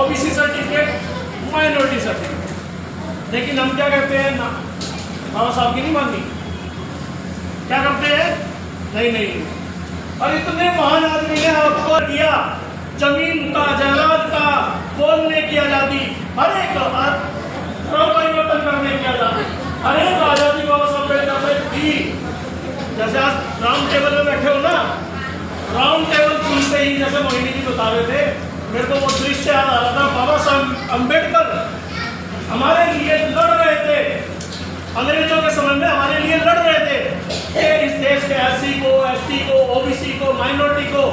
OBC certificate, minority certificate. लेकिन हम क्या करते हैं ना, बाबा साहब की नहीं माननी, क्या करते हैं, नहीं। और इतने महान आदमी ने आपको दिया जमीन का, जायदाद का, बोलने की आजादी, हर एक परिवर्तन करने की आजादी, हर एक आजादी बाबा साहब अम्बेडकर ने दी। जैसे आज राउंड टेबल में बैठे हो ना, राउंड टेबल सुनते ही जैसे मोहिनी जी बता रहे थे, मेरे को वो दृश्य याद आ रहा था। बाबा साहब अम्बेडकर हमारे लिए लड़ रहे थे, अंग्रेजों के समय में हमारे लिए लड़ रहे थे कि इस देश के एससी को, एसटी को, ओबीसी को, माइनॉरिटी को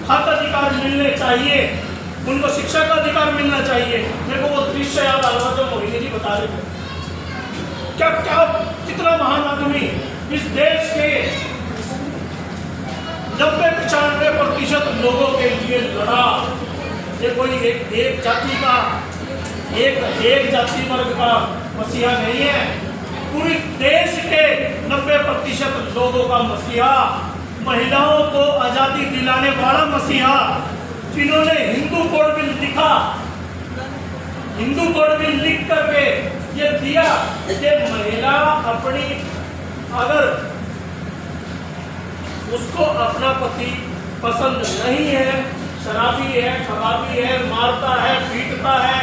हक अधिकार मिलने चाहिए, उनको शिक्षा का अधिकार मिलना चाहिए। मेरे को वो दृश्य याद आ रहा था जो मोहिनी जी बता रहे थे। क्या कितना महान आदमी इस देश के 90-95% लोगों के लिए लड़ा। ये कोई एक जाति का, एक जाति वर्ग का मसीहा नहीं है, पूरे देश के 90% लोगों का मसीहा, महिलाओं को आजादी दिलाने वाला मसीहा, जिन्होंने हिंदू कोड बिल लिखा, हिंदू कोड बिल लिख करके ये दिया कि महिला अपनी, अगर उसको अपना पति पसंद नहीं है, शराबी है, कबाबी है, मारता है, पीटता है,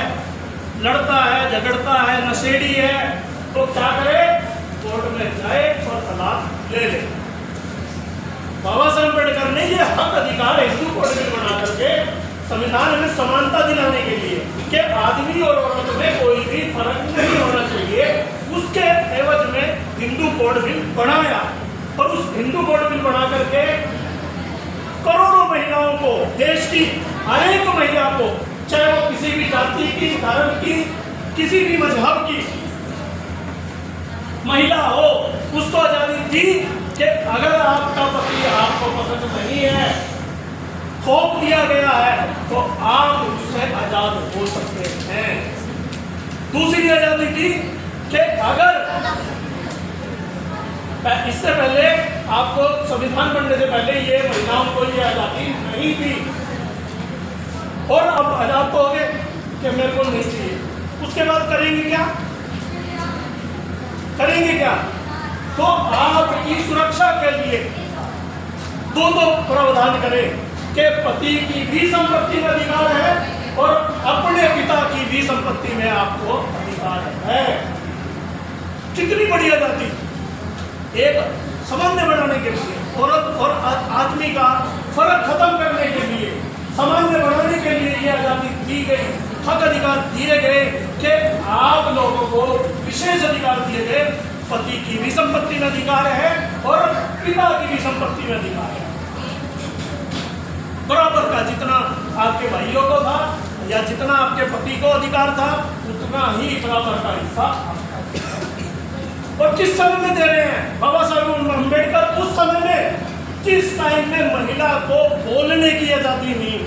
लड़ता है, झगड़ता है, नशेड़ी है, तो क्या करे, कोर्ट में जाए और तलाक ले ले। बाबा साहब अम्बेडकर ने ये हक अधिकार हिंदू कोड बिल बना करके संविधान में समानता दिलाने के लिए कि आदमी और औरत में कोई भी फर्क नहीं होना चाहिए, उसके एवज में हिंदू कोड बिल बनाया। और उस हिंदू कोड बिल बना करके करोड़ों महिलाओं को, देश की हर एक महिला को, चाहे वो किसी भी जाति की, धर्म की, किसी भी मजहब की महिला हो, उसको आजादी दी कि अगर आपका पति आपको पसंद नहीं है, थोप दिया गया है, तो आप उससे आजाद हो सकते हैं। दूसरी आजादी दी कि अगर इससे पहले आपको संविधान बनने से पहले ये महिलाओं को ये आजादी नहीं थी, और अब आजाद तो हो गए कि मेरे को नहीं चाहिए, उसके बाद करेंगे क्या, तो आपकी सुरक्षा के लिए दो प्रावधान करें कि पति की भी संपत्ति में अधिकार है और अपने पिता की भी संपत्ति में आपको अधिकार है। कितनी बड़ी आजादी, एक सामान्य बनाने के लिए, औरत और आदमी का फर्क खत्म करने के लिए, सामान्य बनाने के लिए ये आजादी दी गई, हक अधिकार दिए गए कि आप लोगों को विशेष अधिकार दिए गए, पति की भी संपत्ति में अधिकार है और पिता की भी संपत्ति में अधिकार है, बराबर का। जितना आपके भाइयों को था या जितना आपके पति को अधिकार था, उतना ही बराबर का हिस्सा। और किस समय में दे रहे हैं बाबा साहब अम्बेडकर? उस समय में जिस टाइम में महिला को बोलने की आजादी नहीं,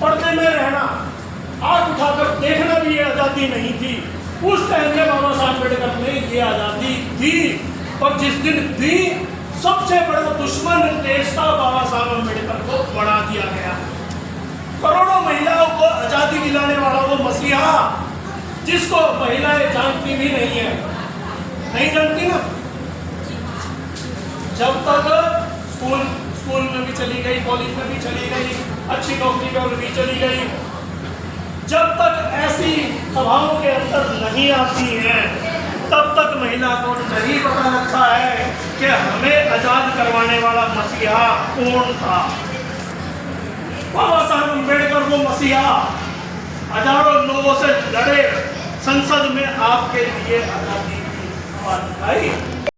पर्दे में रहना, आंख उठाकर देखना भी आजादी नहीं थी, उस टाइम में बाबा साहब अम्बेडकर ने ये आजादी दी। और जिस दिन दी, सबसे बड़ा दुश्मन देश का बाबा साहब अम्बेडकर को बढ़ा दिया गया। करोड़ों महिलाओं को आजादी दिलाने वाला वो मसीहा, जिसको महिलाएं जानती भी नहीं है, नहीं जानती ना। जब तक स्कूल में भी चली गई, कॉलेज में भी चली गई, अच्छी नौकरी में भी चली गई, जब तक ऐसी सभाओं के अंदर नहीं आती है, तब तक महिला को नहीं पता लगता है कि हमें आजाद करवाने वाला मसीहा कौन था। बाबा साहब अम्बेडकर वो मसीहा हजारों लोगों से लड़े, संसद में आपके लिए आजादी की आवाज उठाई।